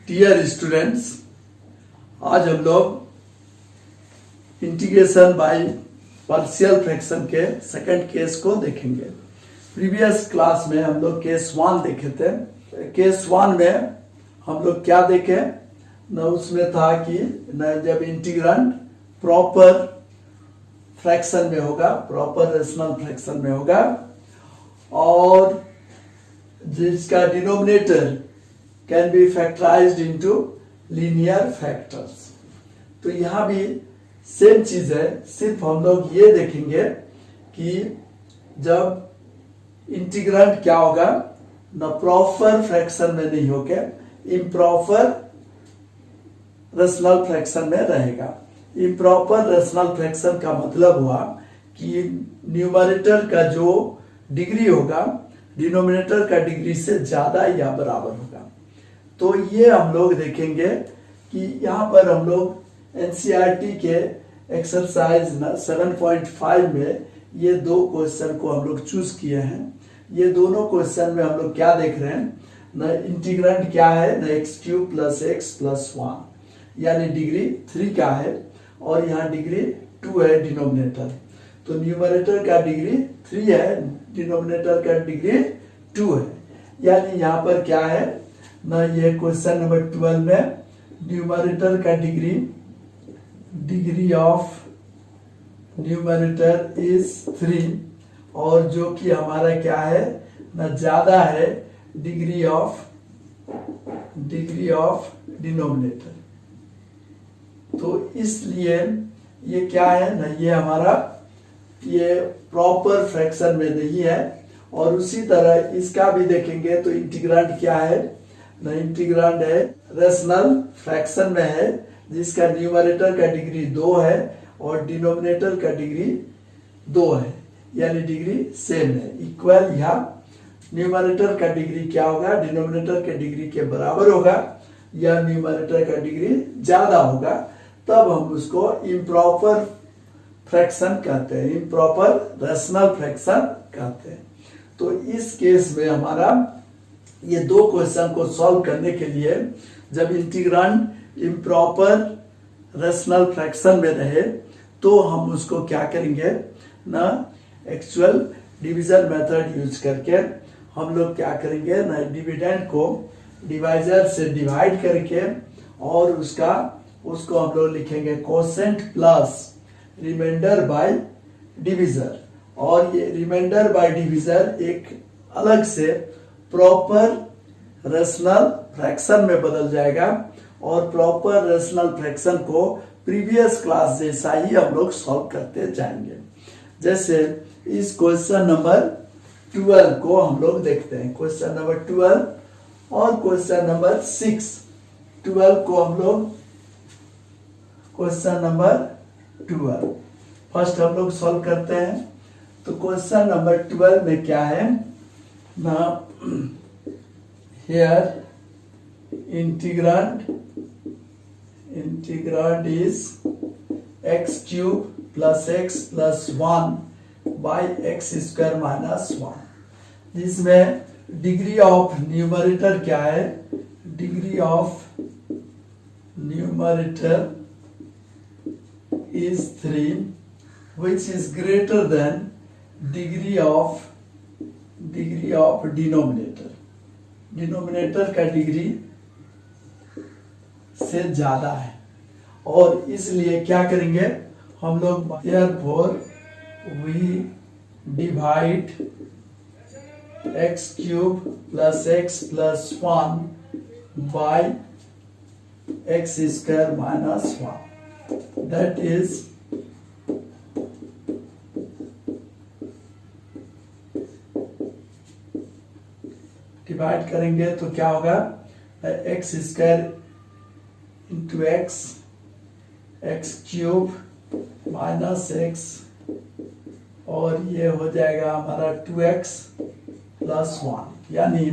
Dear students, आज हम लोग इंटीग्रेशन बाय पार्शियल फ्रैक्शन के सेकंड केस को देखेंगे। प्रीवियस क्लास में हम लोग केस 1 देखे थे। केस 1 में हम लोग क्या देखे न, उसमें था कि न जब इंटीग्रैंड प्रॉपर फ्रैक्शन में होगा, प्रॉपर रेशनल फ्रैक्शन में होगा और जिसका denominator can be factorised into linear factors. तो यहाँ भी सेम चीज है, सिर्फ हम लोग ये देखेंगे कि जब इंटीग्रैंड क्या होगा न प्रॉपर फ्रैक्शन में नहीं होके इम्प्रॉपर रेशनल फ्रैक्शन में रहेगा। इम्प्रॉपर रेशनल फ्रैक्शन का मतलब हुआ कि न्यूमरेटर का जो डिग्री होगा डिनोमिनेटर का डिग्री से ज्यादा या बराबर होगा। तो ये हम लोग देखेंगे कि यहाँ पर हम लोग एनसीईआरटी के एक्सरसाइज 7.5 में ये दो क्वेश्चन को हम लोग चूज किए हैं। ये दोनों क्वेश्चन में हम लोग क्या देख रहे हैं न, इंटीग्रैंड क्या है न x³ + x + 1 यानी डिग्री 3 का है और यहाँ डिग्री 2 है डिनोमिनेटर। तो न्यूमरेटर का डिग्री 3 है, डिनोमिनेटर का डिग्री 2 है। यानी यहाँ पर क्या है ना, ये क्वेश्चन नंबर 12 में न्यूमरेटर का डिग्री ऑफ न्यूमरेटर इज 3 और जो कि हमारा क्या है ना ज्यादा है डिग्री ऑफ डिनोमिनेटर। तो इसलिए ये क्या है ना, ये हमारा ये प्रॉपर फ्रैक्शन में नहीं है। और उसी तरह इसका भी देखेंगे तो इंटीग्रैंड क्या है ना, इंटीग्रैंड है रेशनल फ्रैक्शन में है जिसका न्यूमरेटर का डिग्री 2 है और डिनोमिनेटर का डिग्री 2 है, यानी डिग्री सेम है, इक्वल। या न्यूमरेटर का डिग्री क्या होगा, डिनोमिनेटर के डिग्री के बराबर होगा या न्यूमरेटर का डिग्री ज्यादा होगा, तब हम उसको इम्प्रॉपर फ्रैक्शन कहते हैं, इम्प्रॉपर रेशनल फ्रैक्शन कहते हैं। तो इस केस में हमारा ये दो क्वेश्चन को सॉल्व करने के लिए जब इंटीग्रैंड इम्प्रॉपर रेशनल फ्रैक्शन में रहे तो हम उसको क्या करेंगे ना, एक्चुअल डिवीजन मेथड यूज करके हम लोग क्या करेंगे ना, डिविडेंड को डिवाइजर से डिवाइड करके और उसको हम लोग लिखेंगे quotient plus remainder by divisor. और ये रिमाइंडर बाय डिवीजर एक अलग से प्रॉपर रेशनल फ्रैक्शन में बदल जाएगा और प्रॉपर रेशनल फ्रैक्शन को प्रीवियस क्लास जैसा ही हम लोग सॉल्व करते जाएंगे। जैसे इस क्वेश्चन नंबर 12 को हम लोग देखते हैं, क्वेश्चन नंबर 12 और क्वेश्चन नंबर 6। 12 को हम लोग क्वेश्चन नंबर 12 फर्स्ट हम लोग सॉल्व करते हैं। तो क्वेश्चन नंबर 12 में क्या है ना, here integrand is x³ + x + 1 by x² - 1, जिसमें डिग्री ऑफ न्यूमरेटर क्या है, degree of numerator is 3 which is greater than degree of denominator। Denominator का डिग्री से ज्यादा है और इसलिए क्या करेंगे हम लोग, therefore we divide x³ + x + 1 by x² - 1, that is divide करेंगे तो क्या होगा, x² into x, x³ - x और ये हो जाएगा हमारा 2x + 1, यानी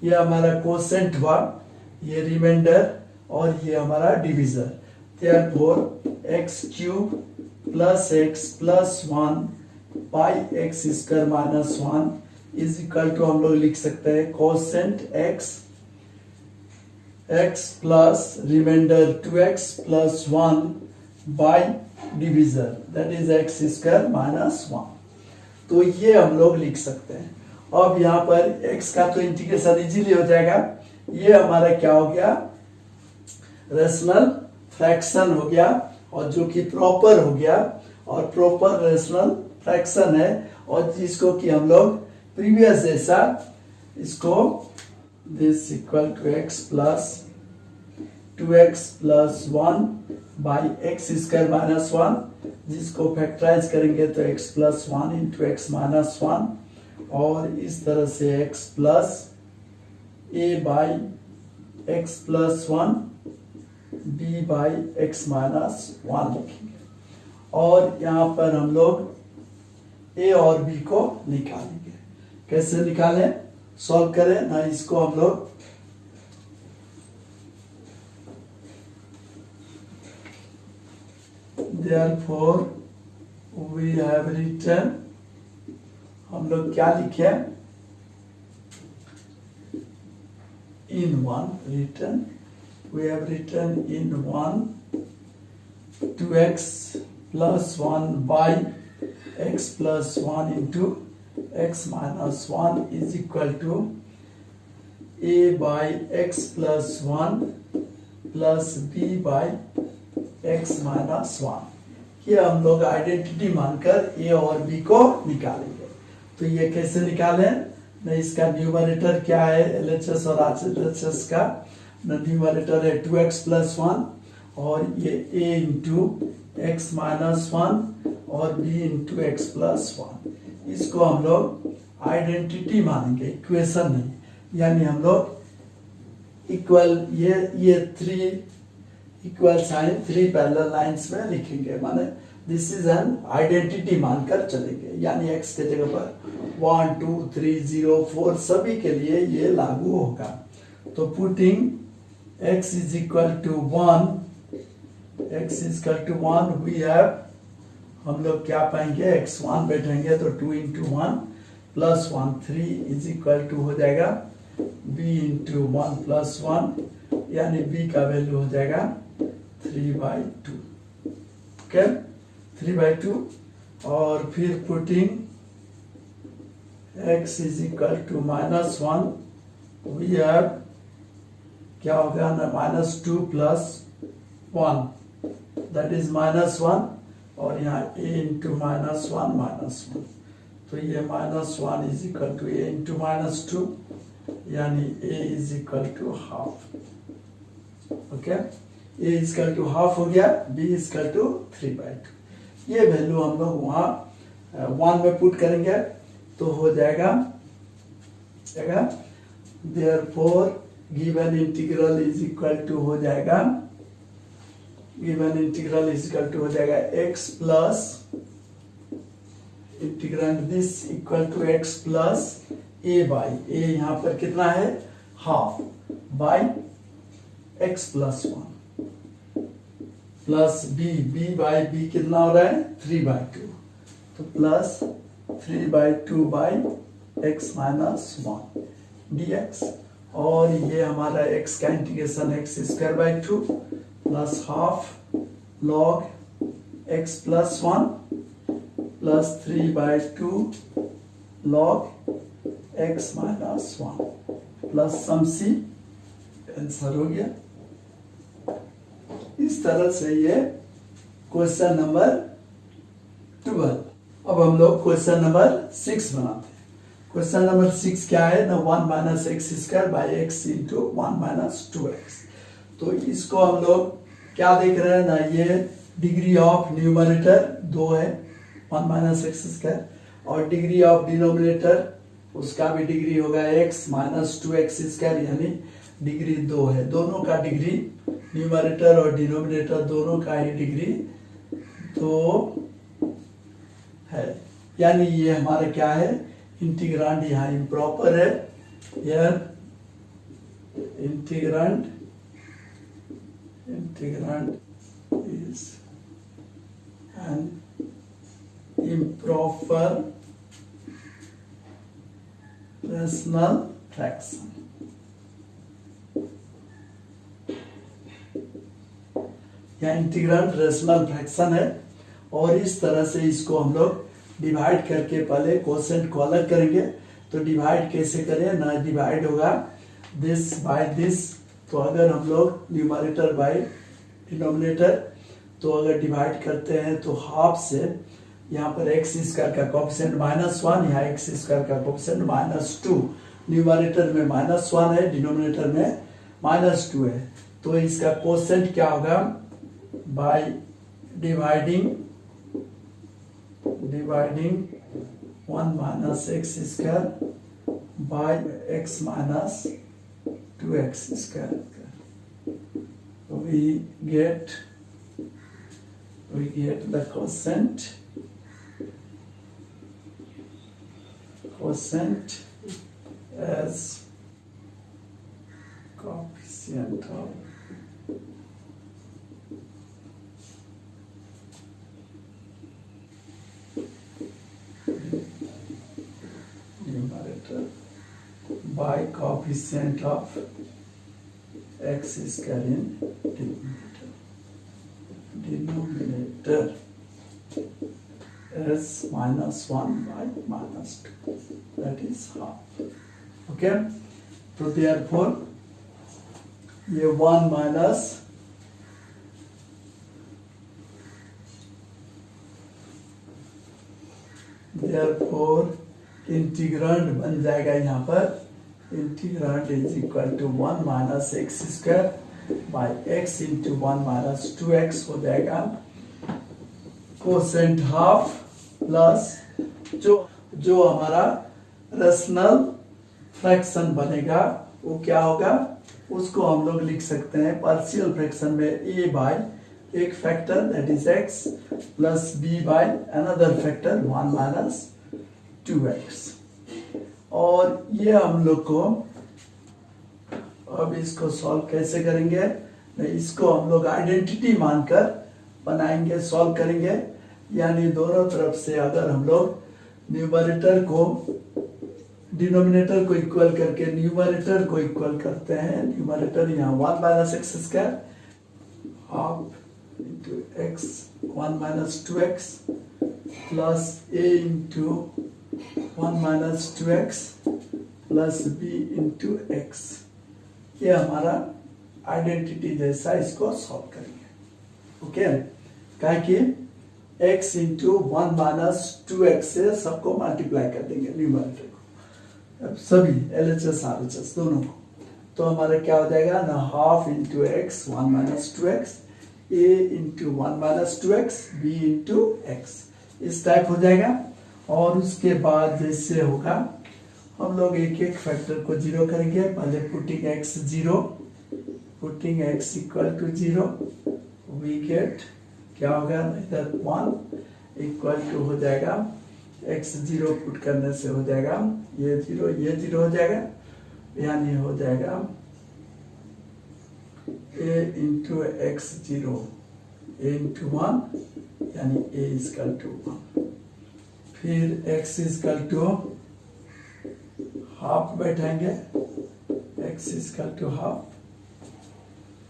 ये हमारा कोसेंट हुआ, ये रिमाइंडर और ये हमारा divisor. Therefore x³ + x + 1 by x² - 1 is equal to हम लोग लिख सकते हैं quotient x x plus remainder 2x plus 1 by divisor that is x square minus 1। तो ये हम लोग लिख सकते हैं। अब यहाँ पर x का तो इंटीग्रेशन इजीली हो जाएगा। ये हमारा क्या हो गया, रेशनल फ्रैक्शन हो गया, और जो कि प्रॉपर हो गया, और प्रॉपर रेशनल फ्रैक्शन है, और जिसको कि हम लोग प्रीवियस जैसा इसको this equal to x plus 2x plus 1 by x square minus 1, जिसको फैक्टराइज करेंगे तो x plus 1 into x minus 1, और इस तरह से x plus a by x plus 1 b by x minus 1 लिखेंगे। और यहाँ पर हम लोग a और b को निकालेंगे। कैसे निकालें, सॉल्व करें ना, इसको हम लोग therefore we have written, हम लोग क्या लिखे, in one written, we have written in 1 2x plus 1 by x plus 1 into x minus 1 is equal to a by x plus 1 plus b by x minus 1। ये हम लोग identity मानकर a और b को निकालेंगे। तो ये कैसे निकालें ना, इसका न्यूमरेटर क्या है LHS और RHS का, न्यूमरेटर है 2x प्लस 1, और ये a इंटू एक्स माइनस 1 और b इंटू एक्स प्लस 1। इसको हम लोग आइडेंटिटी मानेंगे, इक्वेशन नहीं। यानी हम लोग इक्वल ये 3 इक्वल साइन 3 पैरेलल लाइंस में लिखेंगे, माने दिस इज एन आइडेंटिटी मानकर चलेंगे। यानी x के जगह पर 1 2 3 0 4 सभी के लिए ये लागू होगा। तो putting x is equal to 1, x is equal to 1 we have, हम लोग क्या पाएंगे, x1 बैठेंगे तो 2 into 1 plus 1 3 is equal to हो जाएगा b इंटू 1 प्लस 1, यानी b का वैल्यू हो जाएगा 3/2। ओके, 3/2। और फिर putting x is equal to minus 1 we have, क्या होगा ना, -2 प्लस 1 दैट इज -1, और यहाँ a इंटू -1 -1, तो ये -1 is equal to a into -2, यानी a is equal to half. Okay, a is equal to half हो गया, b इज इक्वल टू 3/2। ये वैल्यू हम लोग वहाँ 1 में पुट करेंगे तो हो जाएगा therefore given integral is equal to हो जाएगा, given integral is equal to हो जाएगा x plus integrand this equal to x plus a by, a यहाँ पर कितना है, half, by x plus 1 plus b by b कितना हो रहा है, 3/2, तो plus 3/2 by x minus 1 dx। और ये हमारा x का integration x square by 2 plus half log x plus 1 plus 3/2 log x minus 1 plus some c, answer हो गया। इस तरह से ये क्वेश्चन नंबर 12। अब हम लोग क्वेश्चन नंबर 6 बनाते हैं। क्वेश्चन नंबर 6 क्या है ना, 1 minus x square by x into 1 minus 2x। तो इसको हम लोग क्या देख रहे हैं ना, ये डिग्री ऑफ न्यूमरेटर 2 है 1 माइनस एक्स स्क्वायर, और डिग्री ऑफ डिनोमिनेटर उसका भी डिग्री होगा x माइनस 2x स्क्वायर, यानी डिग्री 2 है। दोनों का डिग्री, न्यूमरेटर और डिनोमिनेटर दोनों का ही डिग्री 2 है। यानी ये हमारा क्या है, इंटीग्रांड यहाँ इम्प्रॉपर है, यार integrand is an improper rational fraction। या इंटीग्रैंड रेशनल फ्रैक्शन है, और इस तरह से इसको हम लोग डिवाइड करके पहले कोसेंट को अलग करेंगे। तो डिवाइड कैसे करें ना, डिवाइड होगा दिस बाय दिस। तो अगर हम लोग न्यूमरेटर बाय डिनोमिनेटर, तो अगर डिवाइड करते हैं तो हाफ से यहाँ पर एक्स स्क्वायर का कोफिशिएंट -1, यहाँ एक्स स्क्वायर का कोफिशिएंट -2। न्यूमरेटर में -1 है, डिनोमिनेटर में -2 है। तो इसका कोसेंट क्या होगा, by dividing 1 minus x square by x minus 2x square, we get the quotient as coefficient of numerator by coefficient of x square in denominator as -1 by -2, that is half. Okay, so therefore ये 1 minus therefore integrand बन जाएगा यहाँ पर, integrand is equal to 1 minus x square by x into 1 minus 2x हो जाएगा quotient half plus जो हमारा rational fraction बनेगा वो क्या होगा, उसको हम लोग लिख सकते हैं पार्शियल फ्रैक्शन में a बाय एक factor that is x plus b by another factor 1 minus 2x। और ये हम लोग को अब इसको सॉल्व कैसे करेंगे, इसको हम लोग आइडेंटिटी मानकर बनाएंगे, सॉल्व करेंगे। यानी दोनों तरफ से अगर हम लोग न्यूमरेटर को डिनोमिनेटर को इक्वल करके न्यूमरेटर को इक्वल करते हैं, न्यूमरेटर यहाँ 1 minus x square half into x 1 minus 2x plus a into 1 minus 2x plus b into x, ये हमारा आइडेंटिटी जैसा, इसको सॉल्व करेंगे। ओके, क्या कि x इंटू 1 माइनस 2x से सबको मल्टीप्लाई कर देंगे न्यूमरेटर को, अब सभी LHS RHS दोनों को। तो हमारा क्या हो जाएगा ना, half into x 1 minus 2x a into 1 minus 2x b into x, इस टाइप हो जाएगा। और उसके बाद जैसे होगा हम लोग एक एक फैक्टर को जीरो करेंगे। पहले putting x 0, putting x equal to 0, we get क्या होगा, इधर 1 इक्वल टू हो जाएगा x 0 पुट करने से हो जाएगा ये 0 हो जाएगा, यानी हो जाएगा a into x 0 a into 1 यानी a इक्वल टू 1। फिर x इक्वल टू हाफ बैठाएंगे, x इक्वल टू हाफ,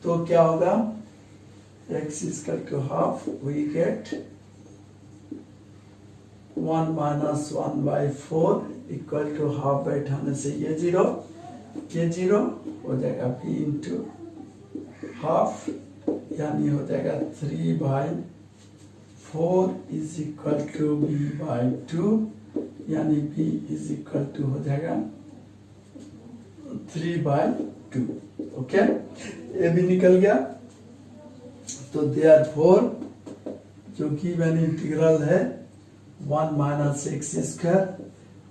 तो क्या होगा x equal to half, we get 1 minus 1 by 4 equal to half बैठाने से ये 0 हो जाएगा b इंटू हाफ, यानी हो जाएगा 3 by 4 is equal to b by 2, यानी b इज इक्वल टू हो जाएगा 3 बाई 2। ओके, ये भी निकल गया। तो देयरफॉर जो गिवन इंटीग्रल है 1 minus x square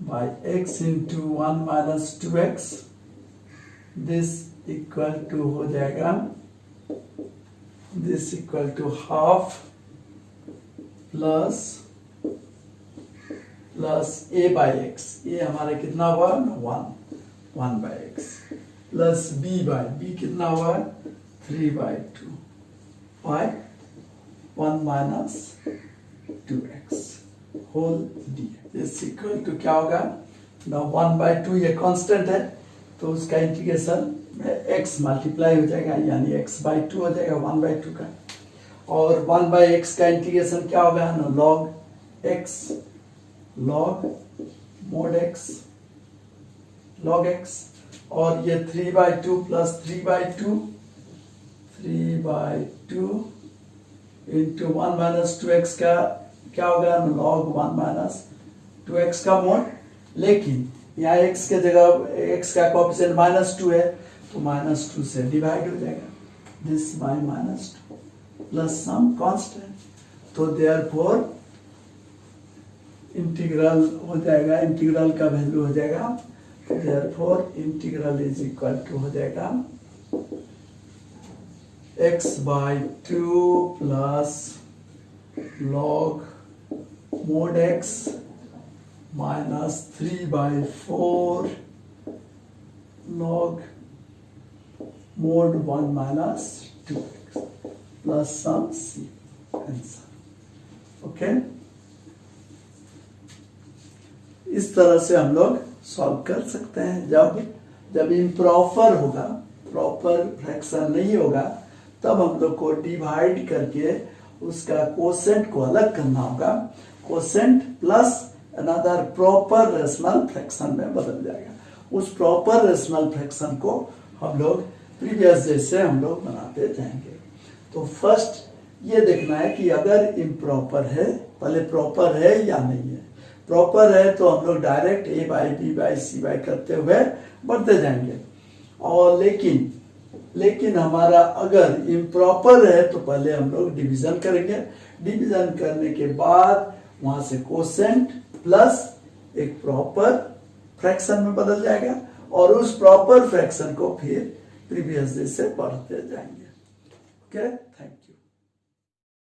by x into 1 minus 2x, this equal to हो जाएगा, this equal to half plus a by x, ये हमारा कितना हुआ 1 बाई एक्स, प्लस b कितना हुआ 3 by 2 by 1 minus 2x whole d, इस इक्वल टू क्या होगा ना 1 बाई 2, ये कांस्टेंट है तो उसका इंटीग्रेशन में x मल्टीप्लाई हो जाएगा, यानी x बाई 2 हो जाएगा 1 बाई 2 का। और 1/x का इंटीग्रेशन क्या होगा ना, log x, log mod x, log x, और ये 3/2 प्लस 3/2 इंटू 1 माइनस 2x का क्या होगा, log 1 माइनस 2x का मोड। लेकिन यहाँ x के जगह x का कोएफिशिएंट -2 है, तो -2 से डिवाइड हो जाएगा, this by -2 plus some constant, तो देयरफॉर इंटीग्रल हो जाएगा, इंटीग्रल का वैल्यू हो जाएगा, therefore integral is equal to हो जाएगा x/2 plus log mod x minus 3/4 log mod 1 minus 2x plus some c answer. Okay, इस तरह से हम लोग सॉल्व कर सकते हैं। जब इम्प्रॉपर होगा, प्रॉपर फ्रैक्शन नहीं होगा, तब हम लोग को डिवाइड करके उसका कोसेंट को अलग करना होगा, quotient plus another proper rational fraction में बदल जाएगा। उस प्रॉपर रेशनल फ्रैक्शन को हम लोग प्रीवियस जैसे हम लोग बनाते जाएंगे। तो फर्स्ट ये देखना है कि अगर इम्प्रॉपर है, पहले प्रॉपर है या नहीं है। प्रॉपर है तो हम लोग डायरेक्ट a/b/c/ करते हुए बढ़ते जाएंगे, और लेकिन हमारा अगर इम्प्रॉपर है तो पहले हम लोग डिवीजन करेंगे, डिवीजन करने के बाद वहां से कोसेंट प्लस एक प्रॉपर फ्रैक्शन में बदल जाएगा, और उस प्रॉपर फ्रैक्शन को फिर प्रीवियस जैसे बढ़ते जाएंगे। Okay, thank you.